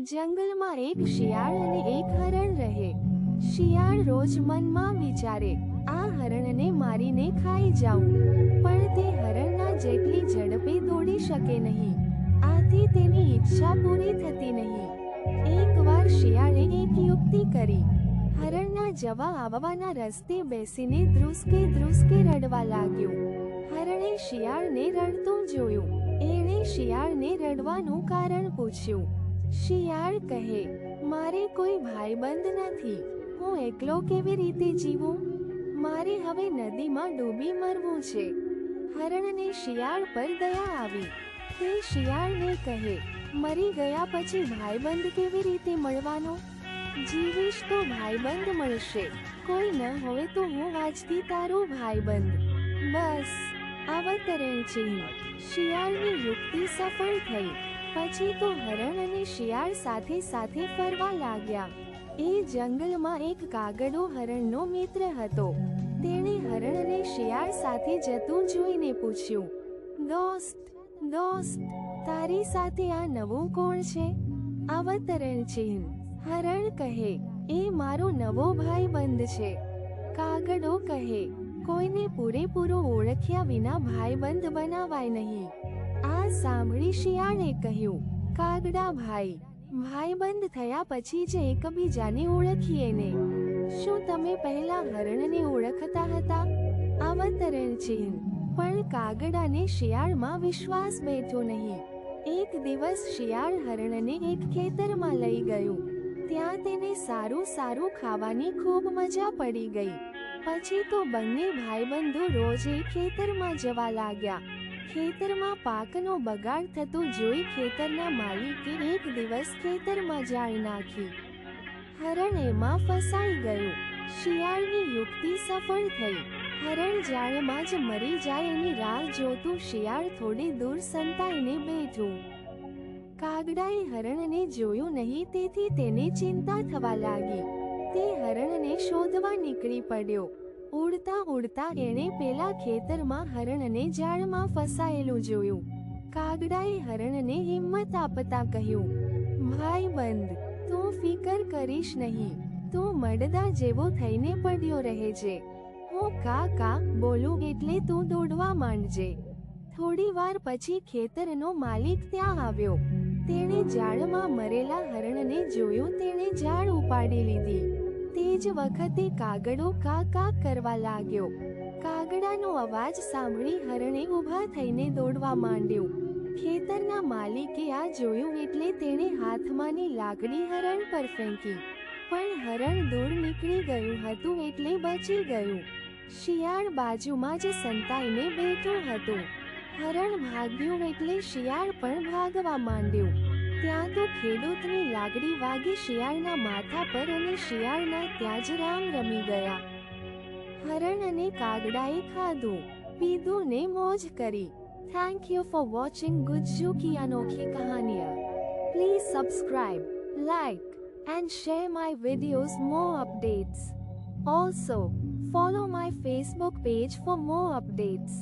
જંગલમાં એક શિયાળ અને એક હરણ રહે। શિયાળ રોજ મનમાં વિચારે, આ હરણને મારીને ખાઈ જાઉં, પણ તે હરણના જેટલી ઝડપે દોડી શકે નહીં। આથી તેની ઈચ્છા પૂરી થતી નહીં। એકવાર શિયાળે એક યુક્તિ કરી। હરણના જવા આવવાના રસ્તે બેસીને ધ્રુસકે ધ્રુસકે રડવા લાગ્યો। હરણે શિયાળને રડતું જોયું। એણે શિયાળને રડવાનું કારણ પૂછ્યું। શિયાળ કહે, મારે કોઈ ભાઈબંધ નથી, હું એકલો કેવી રીતે જીવું? મારે હવે નદીમાં ડૂબી મરવું છે। હરણને શિયાળ પર દયા આવી। તે શિયાળને કહે, મરી ગયા પછી ભાઈબંધ કેવી રીતે મળવાનો? જીવીશ તો ભાઈબંધ મળશે, કોઈ ન હોય તો હું આજથી તારો ભાઈબંધ। બસ, અવતરણ ચિહ્ન। શિયાળની યુક્તિ સફળ થઈ। પછી તો હરણ અને શિયાળ સાથે સાથે ફરવા લાગ્યા। એ જંગલમાં એક કાગડો હરણનો મિત્ર હતો। તેણે હરણ અને શિયાળ સાથે જતું જોઈને પૂછ્યું, દોસ્ત, દોસ્ત, તારી સાથે આ નવું કોણ છે? અવતરણ ચિહ્ન। હરણ કહે, એ મારો નવો ભાઈબંધ છે। કાગડો કહે, કોઈને પૂરેપૂરો ઓળખ્યા વિના ભાઈબંધ બનાવાય નહીં। આ સાંભળી શિયાળે કહ્યું, કાગડા ભાઈ, ભાઈબંધ થયા પછી જ એકબીજાને ઓળખીએ ને। શું તમે પહેલા હરણને ઓળખતા હતા? અવતરણ ચિહ્ન। પણ કાગડાને શિયાળમાં વિશ્વાસ બેઠો નહીં। એક દિવસ શિયાળ હરણને એક ખેતરમાં લઈ ગયું। ત્યાં તેને સારું સારું ખાવાની ખૂબ મજા પડી ગઈ। પછી તો બંને ભાઈબંધો રોજ એ ખેતરમાં જવા લાગ્યા। ખેતરમાં પાકનો બગાડ થતો જોઈ ખેતરના માલિકે એક દિવસ ખેતરમાં જાળ નાખી। હરણ એમાં ફસાઈ ગયું। શિયાળની યુક્તિ સફળ થઈ। હરણ જાળમાં જ મરી જાય એની રાહ જોતું શિયાળ થોડી દૂર સંતાઈને બેઠું। કાગડાએ હરણને જોયું નહીં, તેથી તેને ચિંતા થવા લાગી। તે હરણને શોધવા નીકળી પડ્યો। ઉડતા ઉડતા એણે પેલા ખેતરમાં હરણને જાળમાં ફસાયેલું જોયું। કાગડાએ હરણને હિંમત આપતા કહ્યું, ભાઈબંધ, તું ફિકર કરીશ નહીં, તું મડદા જેવો થઈને પડ્યો રહેજે। હું કા કા બોલું એટલે તું દોડવા માંડજે। થોડી વાર પછી ખેતરનો માલિક ત્યાં આવ્યો। તેણે જાળમાં મરેલા હરણને જોયું। તેણે જાળ ઉપાડી લીધી। તે જ વખતે કાગડો કા કા કરવા લાગ્યો। કાગડાનો અવાજ સાંભળી હરણે ઊભા થઈને દોડવા માંડ્યું। ખેતરના માલિકે આ જોયું એટલે તેણે હાથમાંની લાકડી હરણ પર ફેંકી, પણ હરણ દૂર નીકળી ગયું હતું એટલે બચી ગયું। શિયાળ બાજુમાં જ સંતાઈને બેઠું હતું। હરણ ભાગ્યું એટલે શિયાળ પણ ભાગવા માંડ્યું। ત્યાં તો ખેડૂતની લાકડી વાગી શિયાળના માથા પર અને શિયાળના ત્યાં જ રામ રમી ગયા। હરણ અને કાગડાએ ખાધું, પીધું ને મોજ કરી। Thank you for watching Gujju કી અનોખી કહાનિયાँ। Please subscribe, like and share my videos more updates. Also, follow my Facebook page for more updates.